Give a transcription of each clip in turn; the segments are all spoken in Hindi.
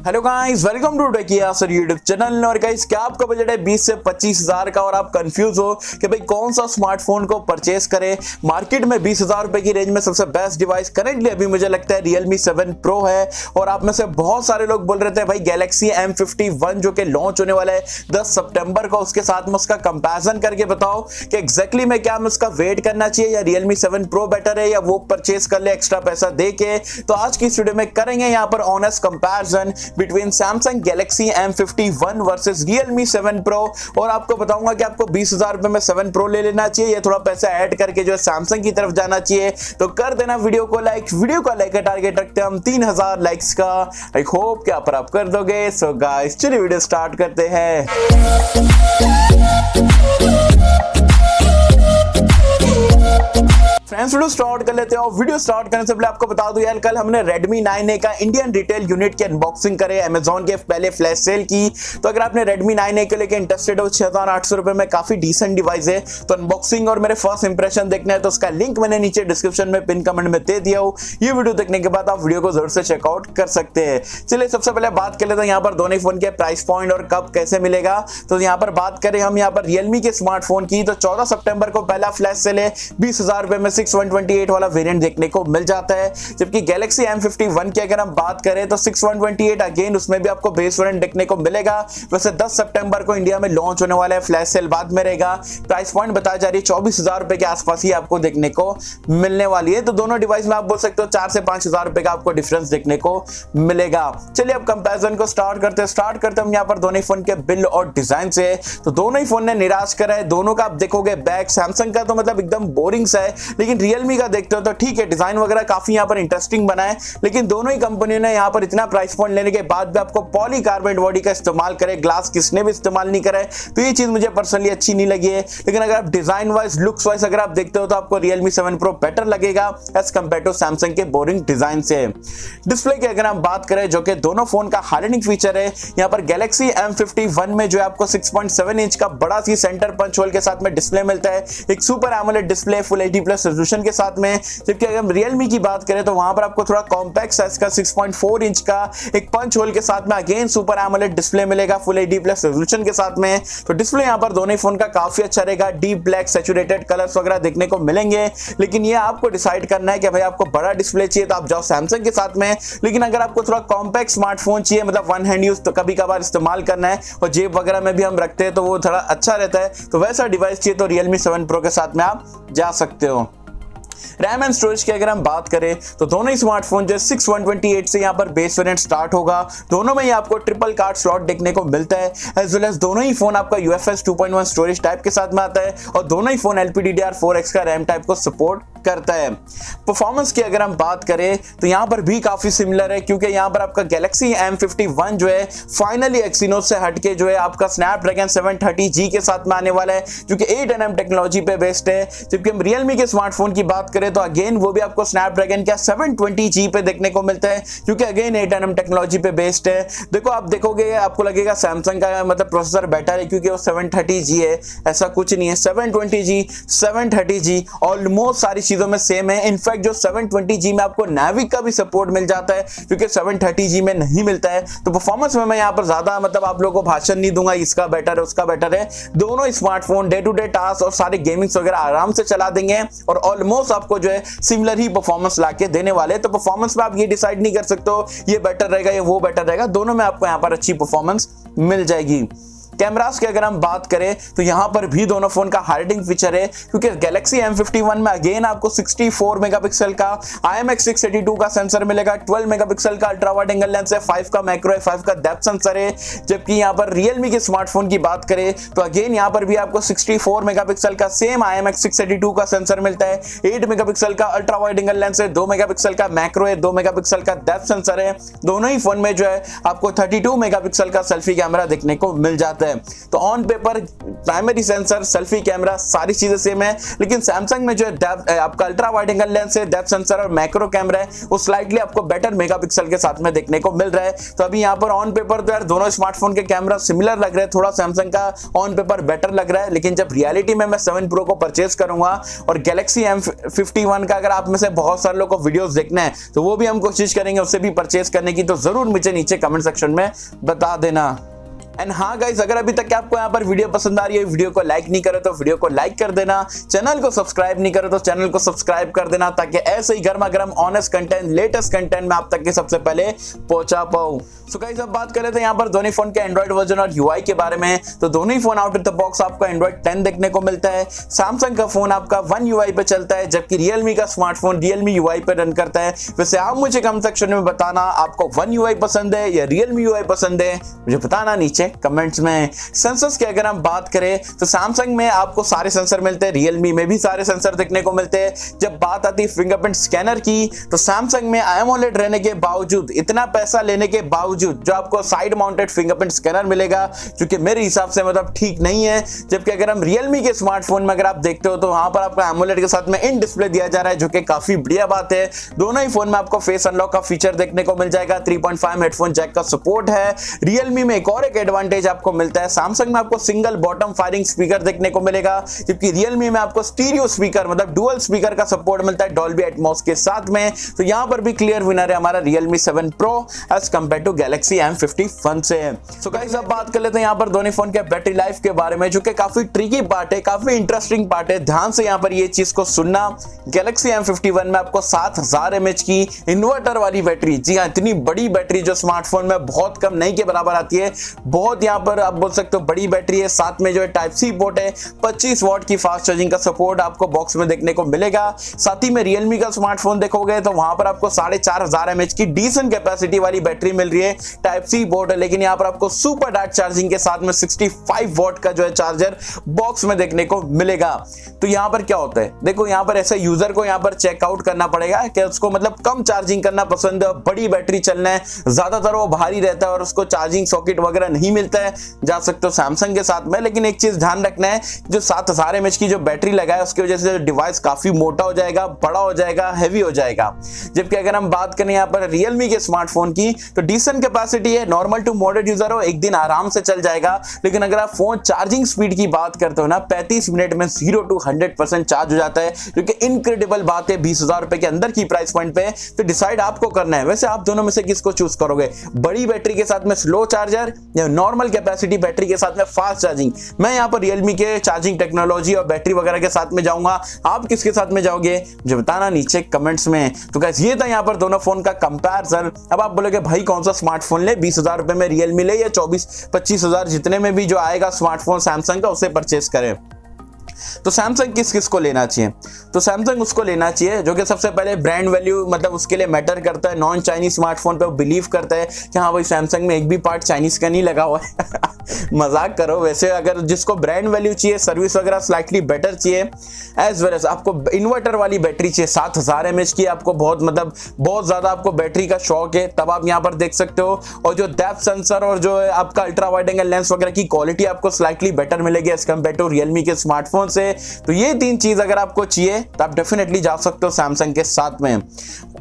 हेलो गाइस, वेलकम टू टेकिया सर यूट्यूब चैनल। और गाइस, क्या आपका बजट है 20 से 25 हजार का और आप कंफ्यूज हो कि भाई कौन सा स्मार्टफोन को परचेस करें। मार्केट में 20,000 रुपए की रेंज में सबसे बेस्ट डिवाइस करेंटली अभी मुझे लगता है Realme 7 Pro है। और आप में से बहुत सारे लोग बोल रहे थे भाई Galaxy M51 जो कि लॉन्च होने वाला है 10 सितंबर को, उसके साथ में उसका कंपैरिजन करके बताओ कि एग्जैक्टली में क्या हमें उसका वेट करना चाहिए या Realme 7 Pro बेटर है या वो परचेस कर ले एक्स्ट्रा पैसा दे के। तो आज की इस वीडियो में करेंगे यहाँ पर honest comparison between Samsung Galaxy M51 versus Realme 7 Pro। और आपको बताऊंगा कि आपको 20,000 रुपए में 7 Pro ले लेना चाहिए या थोड़ा पैसा ऐड करके जो है सैमसंग की तरफ जाना चाहिए। तो कर देना वीडियो को लाइक। वीडियो का लाइक का टारगेट रखते हैं हम 3,000 लाइक्स का। आई होप कि आप कर दोगे। सो गाइस, चलिए वीडियो स्टार्ट करते हैं। फ्रेंड्स, वीडियो स्टार्ट कर लेते हैं। और वीडियो स्टार्ट करने से पहले आपको बता दूं यार, कल हमने Redmi 9A का इंडियन रिटेल यूनिट की अनबॉक्सिंग करे Amazon के पहले फ्लैश सेल की। तो अगर आपने Redmi 9A के लेके इंटरेस्टेड हो, 6,800 रुपए में काफी डिसेंट डिवाइस है। तो अनबॉक्सिंग और मेरे फर्स्ट इंप्रेशन देखना है तो उसका लिंक मैंने नीचे डिस्क्रिप्शन में पिन कमेंट में दे दिया हूं। ये वीडियो देखने के बाद आप वीडियो को जरूर से चेकआउट कर सकते हैं। चलिए सबसे पहले बात कर लेते हैं यहाँ पर दोनों फोन के प्राइस पॉइंट और कब कैसे मिलेगा। तो यहाँ पर बात करें हम यहाँ पर Realme के स्मार्टफोन की, तो 14 सितंबर को पहला फ्लैश सेल है। 20,000 रुपए में 6128 वाला वेरिएंट देखने को मिल जाता है। जबकि Galaxy M51 की अगर हम बात करें तो 6128 अगेन उसमें भी आपको बेस वेरिएंट देखने को मिलेगा। वैसे 10 सितंबर को इंडिया में लॉन्च होने वाला है, फ्लैश सेल बाद में रहेगा। प्राइस पॉइंट बताई जा रही है 24,000 रुपए के आसपास ही आपको देखने को मिलने वाली है। तो दोनों डिवाइस में आप बोल सकते हो 4 से 5,000 रुपए का आपको डिफरेंस देखने को मिलेगा। चलिए अब कंपैरिजन को स्टार्ट करते हम यहाँ पर दोनों फोन के बिल और डिजाइन से। तो दोनों ही फोन ने निराश करा है। दोनों का आप देखोगे बैक, सैमसंग का तो मतलब एकदम बोरिंग सा है, लेकिन Realme का देखते हो तो ठीक है, डिजाइन वगैरह काफी यहाँ पर इंटरेस्टिंग बना है। लेकिन दोनों ही कंपनियों ने यहाँ पर इतना प्राइस पॉइंट लेने के बाद भी आपको पॉलीकार्बोनेट बॉडी का इस्तेमाल करे, ग्लास किसने भी इस्तेमाल नहीं करा है। तो ये चीज मुझे पर्सनली अच्छी नहीं लगी है। लेकिन अगर आप डिजाइन वाइज, लुक्स वाइज अगर आप देखते हो तो आपको Realme 7 Pro बेटर लगेगा एज कंपेयर टू सैमसंग के बोरिंग डिजाइन से। डिस्प्ले की अगर हम बात करें जो कि दोनों फोन का हाइलाइटिंग फीचर है, यहाँ पर Galaxy M51 में जो है आपको 6.7 इंच का बड़ा सी सेंटर पंच होल के साथ में डिस्प्ले मिलता है। एक super AMOLED display full HD+ resolution के साथ में। जबकि अगर Realme की बात करें तो वहां पर आपको थोड़ा कॉम्पैक्ट साइज का 6.4 इंच का एक पंच होल के साथ में अगेन सुपर एमोलेड डिस्प्ले मिलेगा फुल HD+ रेजोल्यूशन के साथ में। तो डिस्प्ले यहां पर दोनों फोन का काफी अच्छा रहेगा। डीप ब्लैक सैचुरेटेड कलर्स वगैरह देखने को मिलेंगे। लेकिन ये आपको डिसाइड करना है कि भाई आपको बड़ा डिस्प्ले चाहिए तो आप जाओ सैमसंग के साथ में। लेकिन अगर आपको थोड़ा कॉम्पैक्ट स्मार्टफोन चाहिए, मतलब वन हैंड यूज तो कभी कभार इस्तेमाल करना है और जेब वगैरह में भी हम रखते हैं तो वो थोड़ा अच्छा रहता है, तो वैसा डिवाइस चाहिए तो Realme 7 Pro के साथ में आप जा सकते हो। रैम एंड स्टोरेज की अगर हम बात करें तो दोनों ही स्मार्टफोन जो 6128 से यहाँ पर बेस वेरिएंट स्टार्ट होगा। दोनों में ही आपको ट्रिपल कार्ड स्लॉट देखने को मिलता है। एज वेल एज दोनों ही फोन आपका UFS 2.1 स्टोरेज टाइप के साथ में आता है और दोनों ही फोन LPDDR4X का रैम टाइप को सपोर्ट करता है। परफॉर्मेंस की अगर हम बात करें तो यहाँ पर भी काफी सिमिलर है, क्योंकि यहाँ पर आपका Galaxy M51 जो है फाइनली एक्सिनोस से हटके जो है आपका स्नैपड्रैगन 730G के साथ में आने वाला है, जो कि 8nm टेक्नोलॉजी पे बेस्ड है। जबकि हम Realme के स्मार्टफोन की बात करें तो अगेन वो भी आपको स्नैपड्रैगन का 720G पे देखने को मिलता है, क्योंकि अगेन 8nm टेक्नोलॉजी पे बेस्ड है। देखो आप देखोगे आपको लगेगा सैमसंग का मतलब प्रोसेसर बेटर है क्योंकि वो 730G है, ऐसा कुछ नहीं है। 720G 730G ऑलमोस्ट सारी चीजों में सेम है। इनफैक्ट जो 720G में आपको Navic का भी सपोर्ट मिल जाता है, क्योंकि 730G में नहीं मिलता है। तो परफॉर्मेंस में मैं यहाँ पर ज्यादा मतलब आप लोगों को भाषण नहीं दूंगा इसका बेटर है उसका बेटर है। दोनों smartphone day to day task और सारे गेमिंग्स वगैरह आराम से चला देंगे और ऑलमोस्ट आपको जो है सिमिलर ही परफॉर्मेंस लाके देने वाले। तो परफॉर्मेंस में आप ये डिसाइड नहीं कर सकते हो ये बेटर रहेगा या वो बेटर रहेगा, दोनों में आपको यहाँ पर अच्छी परफॉर्मेंस मिल जाएगी। कैमरास की अगर हम बात करें तो यहां पर भी दोनों फोन का हाइलाइटिंग फीचर है, क्योंकि Galaxy M51 में अगेन आपको 64 मेगापिक्सल का IMX682 का सेंसर मिलेगा, 12 मेगापिक्सल का अल्ट्रा वाइड एंगल लेंस है, 5 का मैक्रो है, 5 का डेप्थ सेंसर है। जबकि यहां पर Realme के स्मार्टफोन की बात करें तो अगेन यहां पर भी आपको 64 मेगापिक्सल का सेम IMX682 का सेंसर मिलता है, 8 मेगापिक्सल का अल्ट्रा वाइड एंगल लेंस है, 2 मेगापिक्सल का मैक्रो है, 2 मेगापिक्सल का डेप्थ सेंसर है। दोनों ही फोन में जो है आपको 32 मेगापिक्सल का सेल्फी कैमरा देखने को मिल जाता है। है। तो on paper primary sensor, selfie camera, सारी चीजें सेम है, लेकिन सैमसंग में जो है आपका अल्ट्रा वाइड एंगल लेंस है, डेप्थ सेंसर और मैक्रो कैमरा है, वो स्लाइटली आपको बेटर मेगापिक्सल के साथ में देखने को मिल रहा है। तो अभी यहाँ पर ऑन पेपर तो यार दोनों स्मार्टफोन के कैमरा सिमिलर लग रहे हैं, थोड़ा सैमसंग का ऑन पेपर बेटर लग रहा है, लेकिन जब रियलिटी में मैं 7 Pro को परचेज करूंगा और गैलेक्सी M51 का अगर आप में से बहुत सारे लोगों को वीडियोस देखना है तो वो भी हम कोशिश करेंगे उससे भी परचेज करने की, तो जरूर मुझे नीचे कमेंट सेक्शन में बता देना। एंड हाँ गाइस, अगर अभी तक आपको यहाँ पर वीडियो पसंद आ रही है, वीडियो को लाइक नहीं करे तो वीडियो को लाइक कर देना, चैनल को सब्सक्राइब नहीं करे तो चैनल को सब्सक्राइब कर देना, ताकि ऐसे ही गर्मा गर्म ऑनेस्ट कंटेंट, लेटेस्ट कंटेंट मैं आप तक के सबसे पहले पहुंचा पाऊं। सो गाइस, अब बात करें तो यहाँ पर दोनों फोन के एंड्रॉइड वर्जन और यूआई के बारे में। तो दोनों ही phone out of the box आपको एंड्रॉइड 10 देखने को मिलता है। सैमसंग का फोन आपका One UI पे चलता है, जबकि रियलमी का स्मार्टफोन रियलमी यूआई पे रन करता है। वैसे आप मुझे कमेंट सेक्शन में बताना आपको One UI पसंद है या रियलमी यूआई पसंद है, मुझे बताना नीचे कमेंट्स में। सेंसर्स की अगर हम बात करें तो सैमसंग में आपको सारे सेंसर मिलते हैं, रियलमी में भी सारे सेंसर देखने को मिलते हैं। जब बात आती है फिंगरप्रिंट स्कैनर की तो सैमसंग में AMOLED रहने के बावजूद, इतना पैसा लेने के बावजूद जो आपको साइड माउंटेड फिंगरप्रिंट स्कैनर मिलेगा, जो कि मेरे हिसाब से मतलब ठीक नहीं है। जबकि अगर हम रियलमी के स्मार्टफोन में अगर आप देखते हो तो वहां पर आपको AMOLED के साथ में इन डिस्प्ले दिया जा रहा है, जो कि काफी बढ़िया बात है। दोनों ही फोन में आपको फेस अनलॉक का फीचर देखने को मिल जाएगा, 3.5 हेडफोन जैक का सपोर्ट है। रियलमी में एक एडवांटेज आपको मिलता है, सैमसंग में आपको सिंगल बॉटम फायरिंग स्पीकर देखने को मिलेगा, जबकि रियलमी में आपको स्टीरियो स्पीकर मतलब डुअल स्पीकर का सपोर्ट मिलता है डॉल्बी एटमॉस के साथ में। तो यहां पर भी क्लियर विनर है हमारा Realme 7 Pro as compare to Galaxy M51 से। सो गाइस, अब बात कर लेते हैं यहां पर दोनों फोन के बैटरी लाइफ के बारे में, जो कि काफी ट्रिकी पार्ट है, काफी इंटरेस्टिंग पार्ट है। ध्यान से यहां पर ये चीज को सुनना। Galaxy M51 में आपको 7000 mAh की इन्वर्टर वाली बैटरी, जी हां, इतनी बड़ी बैटरी जो स्मार्टफोन में बहुत कम नहीं के बराबर आती है, बहुत यहां पर आप बोल सकते हो बड़ी बैटरी है। साथ में जो है टाइप सी पोर्ट है, 25 वॉट की फास्ट चार्जिंग का सपोर्ट आपको बॉक्स में देखने को मिलेगा। साथ ही में रियलमी का स्मार्टफोन देखोगे तो वहां पर आपको 4500 mAh की डिसेंट कैपेसिटी वाली बैटरी मिल रही है, टाइप सी पोर्ट है, लेकिन यहां पर आपको सुपर डार्ट चार्जिंग के साथ में 65 वॉट का जो है चार्जर बॉक्स में देखने को मिलेगा। तो यहां पर क्या होता है, देखो यहां पर ऐसे यूजर को यहां पर चेकआउट करना पड़ेगा कि उसको मतलब कम चार्जिंग करना पसंद है, बड़ी बैटरी चलना है, ज्यादातर वो भारी रहता है और उसको चार्जिंग सॉकेट वगैरह नहीं मिलता है, जा सकते हो सैमसंग के साथ में। लेकिन एक चीज ध्यान रखना है, जो 7000 mAh की जो बैटरी लगा है उसकी वजह से डिवाइस काफी मोटा हो जाएगा, बड़ा हो जाएगा, हैवी हो जाएगा। जबकि अगर हम बात करें यहाँ पर रियलमी के स्मार्टफोन की तो डिसेंट कैपेसिटी है, नॉर्मल टू मॉडरेट यूजर हो एक दिन आराम से चल जाएगा। लेकिन अगर आप फोन चार्जिंग स्पीड की बात करते हो ना, 35 मिनट में 0 to 100% चार्ज हो जाता है, जो कि इनक्रेडिबल बात है 20,000 रुपए के अंदर की प्राइस पॉइंट पे। तो डिसाइड आपको करना है, वैसे आप दोनों में से किसको चूज करोगे, बड़ी बैटरी के साथ में स्लो चार्जर या नॉर्मल कैपेसिटी बैटरी के साथ में फास्ट चार्जिंग। मैं यहाँ पर रियलमी के चार्जिंग टेक्नोलॉजी और बैटरी वगैरह के साथ में जाऊंगा, आप किसके साथ में जाओगे मुझे बताना नीचे कमेंट्स में। तो गाइस, ये था यहाँ पर दोनों फोन का कंपैरिजन। अब आप बोलोगे भाई कौन सा स्मार्टफोन ले, 20,000 रुपए में रियलमी ले या 24-25 हजार जितने में भी जो आएगा स्मार्टफोन सैमसंग का उसे परचेस करें। तो सैमसंग किस को लेना चाहिए, तो सैमसंग उसको लेना चाहिए जो कि सबसे पहले ब्रांड वैल्यू मतलब उसके लिए मैटर करता है। नॉन चाइनीज स्मार्टफोन पे वो बिलीव करता है कि हाँ भाई सैमसंग में एक भी पार्ट चाइनीज का नहीं लगा हुआ है मजाक करो। वैसे अगर जिसको ब्रांड वैल्यू चाहिए, सर्विस वगैरह स्लाइटली बेटर चाहिए, एज वेल एज आपको इन्वर्टर वाली बैटरी चाहिए 7000 mAh की, आपको बहुत ज्यादा आपको बैटरी का शौक है, तब आप यहाँ पर देख सकते हो। और जो डेप्थ सेंसर और जो है आपका अल्ट्रा वाइड एंगल लेंस वगैरह की क्वालिटी आपको स्लाइटली बेटर मिलेगी एज कम्पेयर टू रियलमी के स्मार्टफोन से। तो ये 3 चीज अगर आपको चाहिए तो आप डेफिनेटली जा सकते हो सैमसंग के साथ में।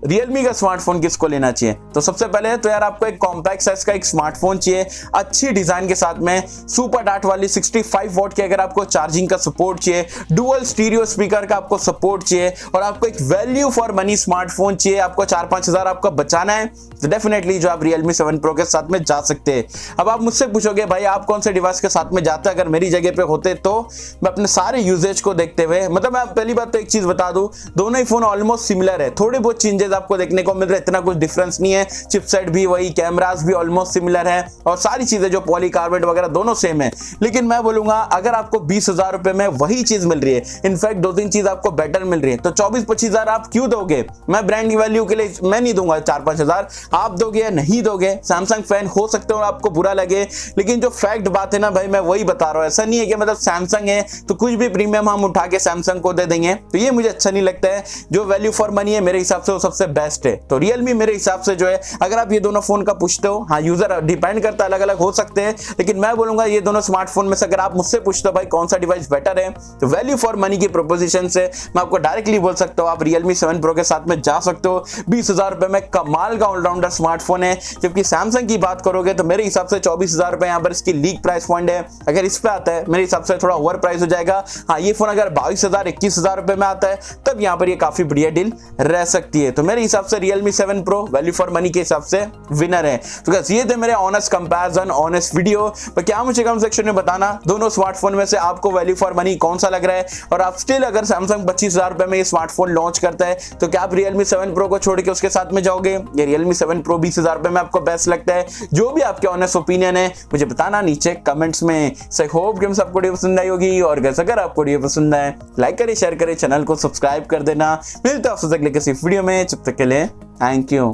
रियलमी का स्मार्टफोन किसको लेना चाहिए, तो सबसे पहले तो यार आपको एक कॉम्पैक्ट साइज का एक स्मार्टफोन चाहिए, अच्छी डिजाइन के साथ में, सुपर डार्ट वाली 65 वॉट की अगर आपको चार्जिंग का सपोर्ट चाहिए, डुअल स्टीरियो स्पीकर का आपको सपोर्ट चाहिए और आपको एक वैल्यू फॉर मनी स्मार्टफोन चाहिए, आपको 4-5 हजार आपको बचाना है, तो डेफिनेटली जो आप Realme 7 Pro के साथ में जा सकते हैं। अब आप मुझसे पूछोगे भाई आप कौन से डिवाइस के साथ में जाते, अगर मेरी जगह पे होते तो मैं अपने सारे यूजेज को देखते हुए, मतलब मैं पहली बात तो एक चीज बता दूं, दोनों ही फोन ऑलमोस्ट सिमिलर है, थोड़े बहुत चेंजेस आपको देखने को मिल रहे हैं, इतना कुछ डिफरेंस नहीं है। चिपसेट भी वही, कैमरास भी ऑलमोस्ट सिमिलर है और सारी चीजें जो पॉलीकार्बोनेट वगैरह दोनों सेम है। लेकिन मैं बोलूंगा अगर आपको 20,000 रुपए में वही चीज मिल रही है, इनफैक्ट 2-3 चीज आपको बेटर मिल रही है, तो 24-25 हजार आप क्यों दोगे। मैं ब्रांड की वैल्यू के लिए मैं नहीं दूंगा 4-5 हजार, आप दोगे या नहीं दोगे। सैमसंग फैन हो सकते हो आपको बुरा लगे, लेकिन जो फैक्ट बात है ना भाई, मैं वही बता रहा हूं। ऐसा नहीं है कि मतलब सैमसंग है तो कुछ भी प्रीमियम हम उठा के सैमसंग को दे देंगे, तो ये मुझे अच्छा नहीं लगता है। जो वैल्यू फॉर मनी है मेरे हिसाब से वो सबसे बेस्ट है। तो Realme मेरे हिसाब से जो है, अगर आप ये दोनों फोन का पूछते हो, हाँ यूजर डिपेंड करता है, अलग अलग हो सकते हैं, लेकिन मैं बोलूंगा ये दोनों स्मार्टफोन में से अगर आप मुझसे पूछते हो भाई कौन सा डिवाइस बेटर है, तो वैल्यू फॉर मनी की प्रोपोजिशन से मैं आपको डायरेक्टली बोल सकता हूँ आप Realme 7 Pro के साथ में जा सकते हो। 20,000 रुपए में कमाल का ऑलराउंडर स्मार्टफोन है। जबकि सैमसंग की बात करोगे तो मेरे हिसाब से 24,000 रुपए यहाँ पर इसकी लीक प्राइस पॉइंट है। अगर इस पे आता है मेरे हिसाब से थोड़ा ओवर प्राइस हो जाएगा। हाँ, ये फोन अगर 22,000 21,000 रुपए में आता है तब यहाँ पर ये काफी बढ़िया डील रह सकती है। तो मेरे हिसाब से Realme 7 Pro value for money के हिसाब से विनर है। तो बस ये थे मेरे ऑनेस्ट कंपैरिजन, ऑनेस्ट वीडियो। पर क्या मुझे कमेंट सेक्शन में बताना दोनों स्मार्टफोन में से आपको वैल्यू फॉर मनी कौन सा लग रहा है, और आप स्टिल अगर सैमसंग 25,000 रुपए में ये स्मार्टफोन लॉन्च करता है तो क्या आप Realme 7 Pro को छोड़ के उसके साथ में जाओगे, या Realme 7 Pro 20,000 रुपए में आपको बेस्ट लगता है? जो भी आपके ऑनेस्ट ओपिनियन है मुझे बताना नीचे कमेंट्स में। सो आई होप कि आपको वीडियो पसंद आई होगी, और अगर आपको वीडियो पसंद आए लाइक करें, शेयर करें, चैनल को सब्सक्राइब कर देना। मिलते हैं आपसे अगले किसी वीडियो में, जब तक के लिए थैंक यू।